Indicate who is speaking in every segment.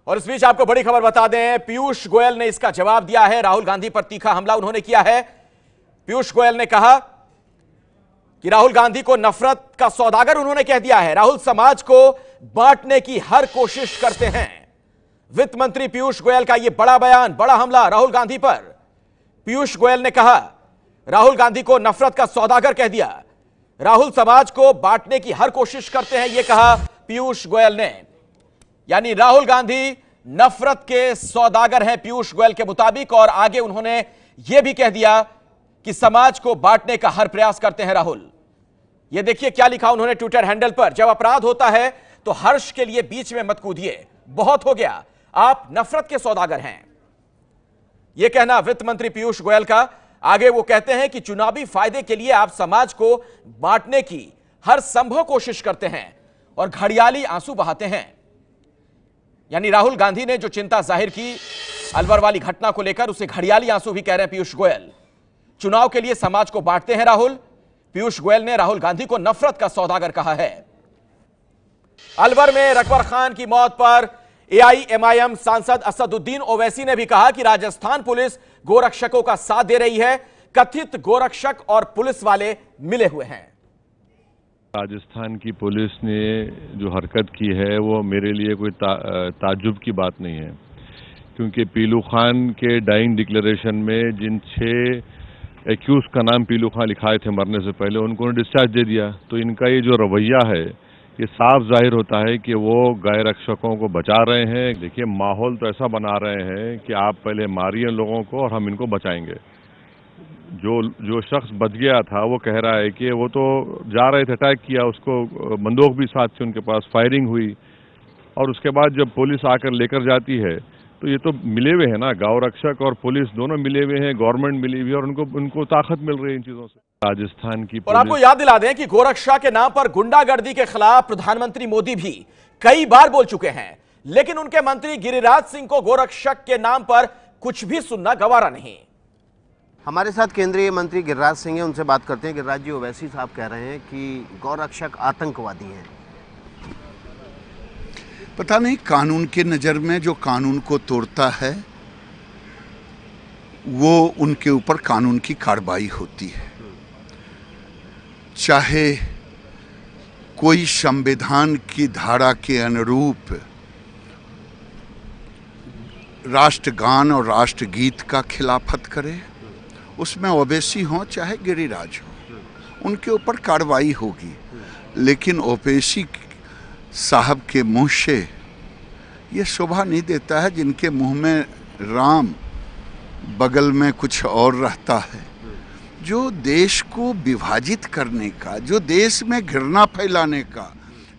Speaker 1: और इस बीच आपको बड़ी खबर बता दें, पीयूष गोयल ने इसका जवाब दिया है। राहुल गांधी पर तीखा हमला उन्होंने किया है। पीयूष गोयल ने कहा कि राहुल गांधी को नफरत का सौदागर उन्होंने कह दिया है। राहुल समाज को बांटने की हर कोशिश करते हैं। वित्त मंत्री पीयूष गोयल का यह बड़ा बयान, बड़ा हमला राहुल गांधी पर। पीयूष गोयल ने कहा राहुल गांधी को नफरत का सौदागर कह दिया। राहुल समाज को बांटने की हर कोशिश करते हैं, यह कहा पीयूष गोयल ने। यानी राहुल गांधी नफरत के सौदागर हैं पीयूष गोयल के मुताबिक। और आगे उन्होंने यह भी कह दिया कि समाज को बांटने का हर प्रयास करते हैं राहुल। यह देखिए क्या लिखा उन्होंने ट्विटर हैंडल पर। जब अपराध होता है तो हर्ष के लिए बीच में मत कूदिए, बहुत हो गया, आप नफरत के सौदागर हैं। यह कहना वित्त मंत्री पीयूष गोयल का। आगे वो कहते हैं कि चुनावी फायदे के लिए आप समाज को बांटने की हर संभव कोशिश करते हैं और घड़ियाली आंसू बहाते हैं। यानी राहुल गांधी ने जो चिंता जाहिर की अलवर वाली घटना को लेकर, उसे घड़ियाली आंसू भी कह रहे हैं पीयूष गोयल। चुनाव के लिए समाज को बांटते हैं राहुल। पीयूष गोयल ने राहुल गांधी को नफरत का सौदागर कहा है। अलवर में रकबर खान की मौत पर एआईएमआईएम सांसद असदुद्दीन ओवैसी ने भी कहा कि राजस्थान पुलिस गोरक्षकों का साथ दे रही है। कथित गोरक्षक और पुलिस वाले मिले हुए हैं।
Speaker 2: राजस्थान की पुलिस ने जो हरकत की है वो मेरे लिए कोई ताज्जुब की बात नहीं है, क्योंकि पीलू खान के डाइंग डिक्लेरेशन में जिन 6 एक्यूज का नाम पीलू खान लिखाए थे मरने से पहले, उनको डिस्चार्ज दे दिया। तो इनका ये जो रवैया है ये साफ जाहिर होता है कि वो गाय रक्षकों को बचा रहे हैं। देखिए, माहौल तो ऐसा बना रहे हैं कि आप पहले मारिए लोगों को और हम इनको बचाएंगे। जो शख्स बच गया था वो कह रहा है कि वो तो जा रहे थे, अटैक किया, उसको बंदूक भी साथ थी उनके पास, फायरिंग हुई और उसके बाद जब पुलिस आकर लेकर जाती है तो ये तो मिले हुए हैं ना, गांव रक्षक और पुलिस दोनों मिले हुए हैं, गवर्नमेंट मिली हुई है और उनको ताकत मिल रही है इन चीजों से। राजस्थान की
Speaker 1: और आपको याद दिला दें कि गोरक्षा के नाम पर गुंडागर्दी के खिलाफ प्रधानमंत्री मोदी भी कई बार बोल चुके हैं, लेकिन उनके मंत्री गिरिराज सिंह को गोरक्षक के नाम पर कुछ भी सुनना गवारा नहीं।
Speaker 3: हमारे साथ केंद्रीय मंत्री गिरिराज सिंह हैं, उनसे बात करते हैं। गिरिराज जी, ओवैसी साहब कह रहे हैं कि गौरक्षक आतंकवादी हैं।
Speaker 4: पता नहीं, कानून के नज़र में जो कानून को तोड़ता है वो उनके ऊपर कानून की कार्रवाई होती है। चाहे कोई संविधान की धारा के अनुरूप राष्ट्रगान और राष्ट्रगीत का खिलाफत करे, उसमें ओवैसी हो चाहे गिरिराज हो, उनके ऊपर कार्रवाई होगी। लेकिन ओवैसी साहब के मुंह से ये शोभा नहीं देता है, जिनके मुंह में राम बगल में कुछ और रहता है। जो देश को विभाजित करने का, जो देश में घृणा फैलाने का,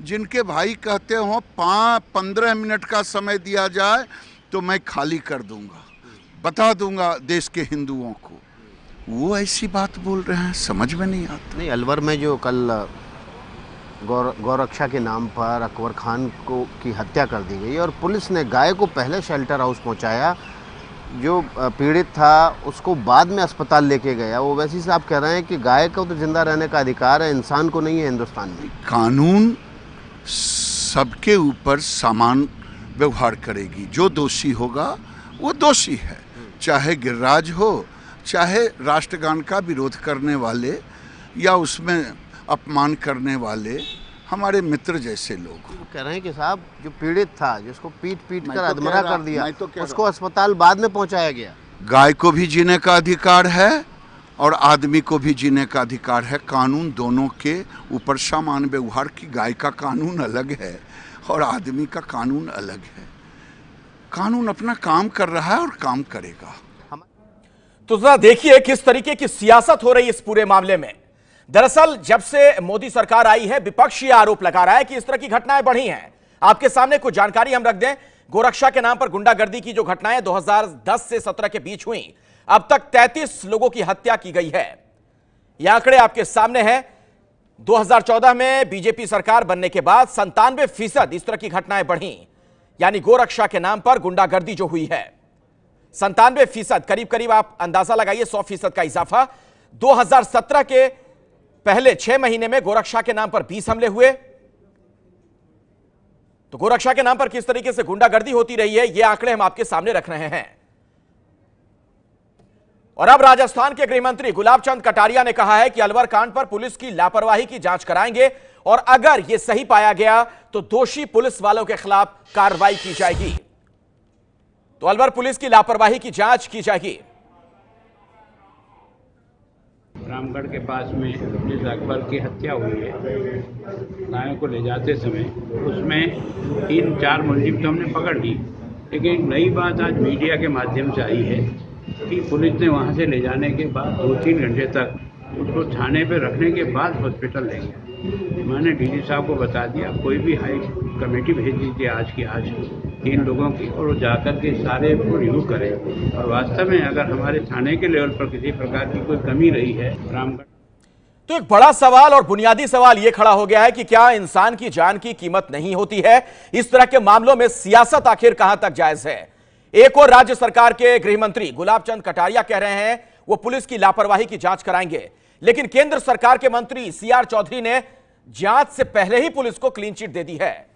Speaker 4: जिनके भाई कहते हो 15 मिनट का समय दिया जाए तो मैं खाली कर दूंगा, बता दूंगा देश के हिंदुओं को, वो ऐसी बात बोल रहे हैं, समझ में नहीं आता।
Speaker 3: नहीं, अलवर में जो कल गौरक्षा के नाम पर अकबर खान की हत्या कर दी गई और पुलिस ने गाय को पहले शेल्टर हाउस पहुंचाया, जो पीड़ित था उसको बाद में अस्पताल लेके गया। वो वैसे साहब कह रहे हैं कि गाय को तो जिंदा रहने का अधिकार है, इंसान को नहीं है हिंदुस्तान में।
Speaker 4: कानून सबके ऊपर समान व्यवहार करेगी। जो दोषी होगा वो दोषी है, चाहे गिरिराज हो, चाहे राष्ट्रगान का विरोध करने वाले या उसमें अपमान करने वाले हमारे मित्र जैसे लोग।
Speaker 3: वो कह रहे हैं कि साहब जो पीड़ित था, जिसको पीट कर अधमरा कर दिया, उसको अस्पताल बाद में पहुंचाया गया।
Speaker 4: गाय को भी जीने का अधिकार है और आदमी को भी जीने का अधिकार है। कानून दोनों के ऊपर समान व्यवहार की। गाय का कानून अलग है और आदमी का कानून अलग है। कानून अपना काम कर रहा है और काम करेगा।
Speaker 1: तो जरा देखिए किस तरीके की सियासत हो रही है इस पूरे मामले में। दरअसल जब से मोदी सरकार आई है, विपक्ष ये आरोप लगा रहा है कि इस तरह की घटनाएं बढ़ी हैं। आपके सामने कुछ जानकारी हम रख दें। गोरक्षा के नाम पर गुंडागर्दी की जो घटनाएं 2010 से 17 के बीच हुई, अब तक 33 लोगों की हत्या की गई है। ये आंकड़े आपके सामने हैं। 2014 में बीजेपी सरकार बनने के बाद 97% इस तरह की घटनाएं बढ़ी। यानी गोरक्षा के नाम पर गुंडागर्दी जो हुई है 97%, करीब करीब आप अंदाजा लगाइए 100% का इजाफा। 2017 के पहले 6 महीने में गोरक्षा के नाम पर 20 हमले हुए। तो गोरक्षा के नाम पर किस तरीके से गुंडागर्दी होती रही है, ये आंकड़े हम आपके सामने रख रहे हैं। और अब राजस्थान के गृहमंत्री गुलाब चंद कटारिया ने कहा है कि अलवर कांड पर पुलिस की लापरवाही की जांच कराएंगे और अगर यह सही पाया गया तो दोषी पुलिस वालों के खिलाफ कार्रवाई की जाएगी। तो अलवर पुलिस की लापरवाही की जांच की जाएगी।
Speaker 5: रामगढ़ के पास में जिस अकबर की हत्या हुई है, गायों को ले जाते समय उसमें 3-4 मुलजिम तो हमने पकड़ ली, लेकिन एक नई बात आज मीडिया के माध्यम से आई है कि पुलिस ने वहां से ले जाने के बाद 2-3 घंटे तक उसको थाने पे रखने के बाद हॉस्पिटल ले गया। मैंने डीजी साहब को बता दिया, कोई भी हाई कमेटी भेज दीजिए आज की आज 3 लोगों की, और वो जाकर के सारे को रिव्यू करें। और वास्तव में अगर हमारे थाने के लेवल पर किसी प्रकार की कोई कमी रही है रामगढ़,
Speaker 1: तो एक बड़ा सवाल और बुनियादी सवाल यह खड़ा हो गया है कि क्या इंसान की जान की कीमत नहीं होती है? इस तरह के मामलों में सियासत आखिर कहां तक जायज है? एक और राज्य सरकार के गृह मंत्री गुलाब चंद कटारिया कह रहे हैं वो पुलिस की लापरवाही की जांच कराएंगे, लेकिन केंद्र सरकार के मंत्री सीआर चौधरी ने जांच से पहले ही पुलिस को क्लीन चिट दे दी है।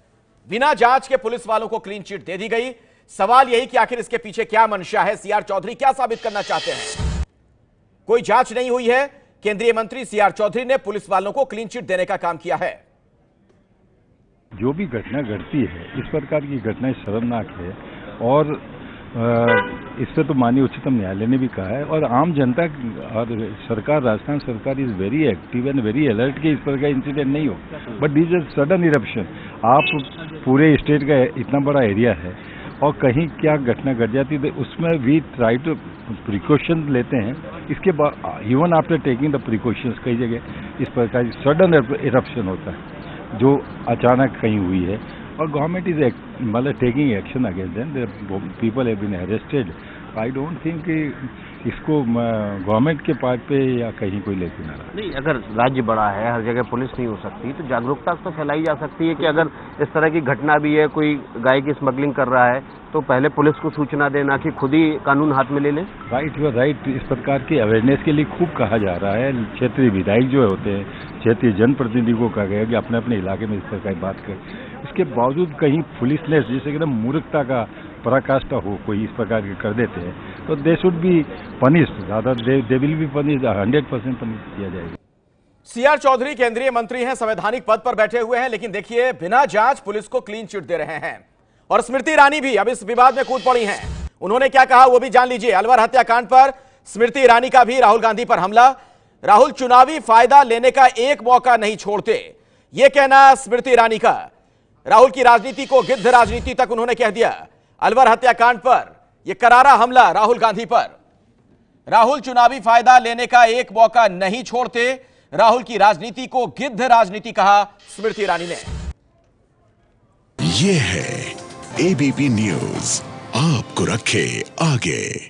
Speaker 1: बिना जांच के पुलिस वालों को क्लीन चिट दे दी गई। सवाल यही कि आखिर इसके पीछे क्या मंशा है? सीआर चौधरी क्या साबित करना चाहते हैं? कोई जांच नहीं हुई है। केंद्रीय मंत्री सीआर चौधरी ने पुलिस वालों को क्लीन चिट देने का काम किया है।
Speaker 6: जो भी घटना घटती है, इस प्रकार की घटनाएं शर्मनाक है और इस पर तो माननीय उच्चतम न्यायालय ने भी कहा है और आम जनता और सरकार, राजस्थान सरकार is very active and very alert कि इस तरह का इंसिडेंट नहीं हो। But this is sudden eruption. आप पूरे स्टेट का इतना बड़ा एरिया है और कहीं क्या घटना घट जाती है तो उसमें वी ट्राई टू प्रिकॉशन लेते हैं। इसके बाद even after taking the precautions कई जगह इस प्रकार सडन इरप्शन होता है जो अचानक कहीं हुई है और गवर्नमेंट इज मतलब taking action against them. People have been arrested. I don't think कि इसको गवर्नमेंट के पार्ट पे या कहीं कोई लेके ना रहा।
Speaker 3: नहीं, अगर राज्य बड़ा है, हर जगह पुलिस नहीं हो सकती, तो जागरूकता तो फैलाई जा सकती है कि अगर इस तरह की घटना भी है, कोई गाय की स्मगलिंग कर रहा है तो पहले पुलिस को सूचना देना कि खुद ही कानून हाथ में ले लें।
Speaker 6: Right, you are right. इस प्रकार की अवेयरनेस के लिए खूब कहा जा रहा है। क्षेत्रीय विधायक जो होते हैं, क्षेत्रीय जनप्रतिनिधि को कहा गया कि अपने अपने इलाके में इस प्रकार की बात करें। इसके बावजूद कहीं पुलिस ने जैसे कि मूर्खता का पराकाष्ठा हो, कोई इस प्रकार के कर देते हैं तो दे शुड बी पनिश्ड, ज्यादा they will be punished, 100% punish किया जाएगा।
Speaker 1: सीआर चौधरी केंद्रीय मंत्री हैं, संवैधानिक पद पर बैठे हुए हैं, लेकिन देखिए बिना जांच पुलिस को क्लीन चिट दे रहे हैं। और स्मृति ईरानी भी अब इस विवाद में कूद पड़ी हैं। उन्होंने क्या कहा वो भी जान लीजिए। अलवर हत्याकांड पर स्मृति ईरानी का भी राहुल गांधी पर हमला। राहुल चुनावी फायदा लेने का एक मौका नहीं छोड़ते, यह कहना स्मृति ईरानी का। राहुल की राजनीति को गिद्ध राजनीति तक उन्होंने कह दिया। अलवर हत्याकांड पर यह करारा हमला राहुल गांधी पर। राहुल चुनावी फायदा लेने का एक मौका नहीं छोड़ते, राहुल की राजनीति को गिद्ध राजनीति कहा स्मृति ईरानी ने।
Speaker 7: ये है एबीपी न्यूज, आपको रखे आगे।